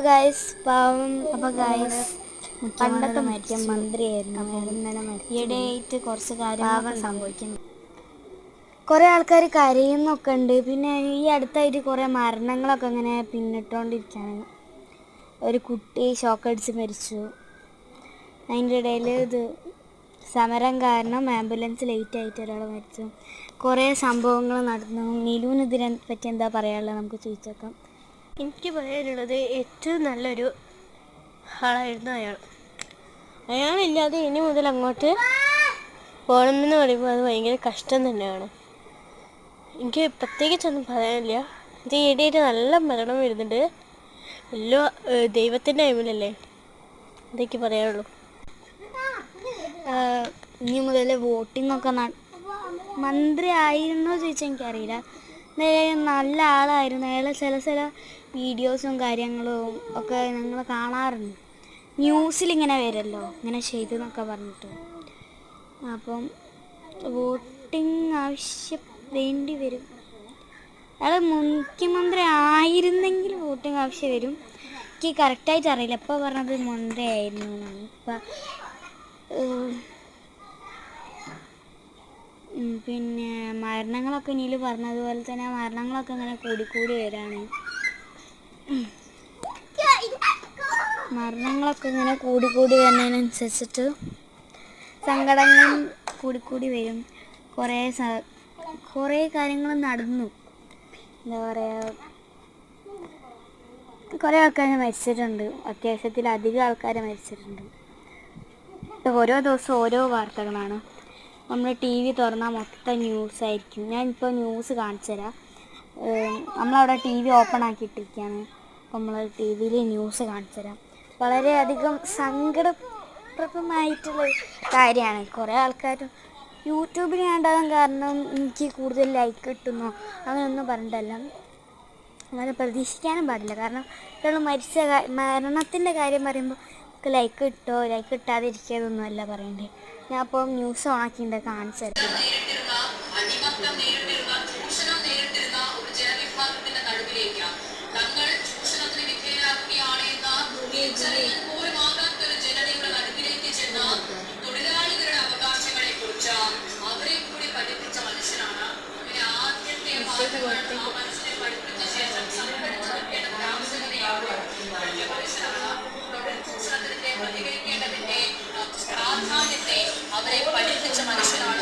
Guys പണ്ടത്തെ മുഖ്യമന്ത്രിയായിരുന്നു. ഈയിടെയായിട്ട് കുറച്ച് കാര്യങ്ങൾ സംഭവിക്കുന്നു. കുറേ ആൾക്കാർ കരയുന്നൊക്കെ ഉണ്ട്. പിന്നെ ഈ അടുത്തായിട്ട് കുറേ മരണങ്ങളൊക്കെ ഇങ്ങനെ പിന്നിട്ടുകൊണ്ടിരിക്കുകയാണ്. ഒരു കുട്ടി ഷോക്കടിച്ച് മരിച്ചു. അതിൻ്റെ ഇടയിൽ സമരം കാരണം ആംബുലൻസ് ലേറ്റായിട്ട് ഒരാൾ മരിച്ചു. കുറേ സംഭവങ്ങൾ നടന്നു. നീലുവിന് ഇതിനെ പറ്റി എന്താ പറയാനുള്ളത് നമുക്ക് ചോദിച്ചേക്കാം. എനിക്ക് പറയാനുള്ളത് ഏറ്റവും നല്ലൊരു ആളായിരുന്നു അയാളില്ലാതെ ഇനി മുതൽ അങ്ങോട്ട് പോകണമെന്ന് പറയുമ്പോൾ അത് ഭയങ്കര കഷ്ടം തന്നെയാണ്. എനിക്ക് പ്രത്യേകിച്ചൊന്നും പറയാനില്ല. ഇത് ഈയിടെയായിട്ട് നല്ല മരണം വരുന്നുണ്ട്. എല്ലാം ദൈവത്തിൻ്റെ ടൈമിലല്ലേ, ഇതൊക്കെ പറയാനുള്ളൂ. ഇനി മുതൽ വോട്ടിംഗ് ഒക്കെ മന്ത്രി ആയിരുന്നോ ചോദിച്ചാൽ എനിക്കറിയില്ല. നല്ല ആളായിരുന്നു. അയാൾ ചില വീഡിയോസും കാര്യങ്ങളും ഒക്കെ ഞങ്ങൾ കാണാറുണ്ട്. ന്യൂസിലിങ്ങനെ വരുമല്ലോ, ഇങ്ങനെ ചെയ്തെന്നൊക്കെ പറഞ്ഞിട്ട്. അപ്പം വോട്ടിംഗ് ആവശ്യം വേണ്ടി വരും. അയാൾ മുഖ്യമന്ത്രി ആയിരുന്നെങ്കിൽ വോട്ടിംഗ് ആവശ്യം വരും. എനിക്ക് കറക്റ്റായിട്ട് അറിയില്ല. ഇപ്പോൾ പറഞ്ഞത് മന്ത്രി ആയിരുന്നു എന്നാണ്. പിന്നെ മരണങ്ങളൊക്കെ നീല് പറഞ്ഞതുപോലെ തന്നെ മരണങ്ങളൊക്കെ ഇങ്ങനെ കൂടിക്കൂടി വരാണ്. മരണങ്ങളൊക്കെ ഇങ്ങനെ കൂടിക്കൂടി വരുന്നതിനനുസരിച്ചിട്ട് സങ്കടങ്ങളും കൂടിക്കൂടി വരും. കുറേ കാര്യങ്ങൾ നടന്നു. എന്താ പറയുക, കുറേ ആൾക്കാർ മരിച്ചിട്ടുണ്ട്. അത്യാവശ്യത്തിലധികം ആൾക്കാർ മരിച്ചിട്ടുണ്ട്. ഓരോ ദിവസവും ഓരോ വാർത്തകളാണ്. നമ്മൾ ടി വി തുറന്നാൽ മൊത്തം ന്യൂസായിരിക്കും. ഞാനിപ്പോൾ ന്യൂസ് കാണിച്ചു തരാം. നമ്മളവിടെ ടി വി ഓപ്പൺ ആക്കിയിട്ടിരിക്കുകയാണ്. നമ്മൾ ടി വിയിൽ ന്യൂസ് കാണിച്ചു തരാം. വളരെയധികം സങ്കടപ്രദമായിട്ടുള്ള കാര്യമാണ്. കുറേ ആൾക്കാർ യൂട്യൂബിൽ കണ്ടാകാൻ കാരണം എനിക്ക് കൂടുതൽ ലൈക്ക് കിട്ടുന്നോ അങ്ങനെയൊന്നും പറഞ്ഞിട്ടല്ല. അങ്ങനെ പ്രതീക്ഷിക്കാനും പാടില്ല. കാരണം ഒരാൾ മരണത്തിൻ്റെ കാര്യം പറയുമ്പോൾ ലൈക്ക് കിട്ടോ ലൈക്ക് കിട്ടാതിരിക്കുന്നതൊന്നും അല്ല പറയണ്ടേ. ഞാൻ അപ്പോൾ ന്യൂസ് ഓണാക്കിയിട്ട് കാണിച്ചു തരാം. അവരെ പഠിപ്പിച്ച മനുഷ്യനാണ്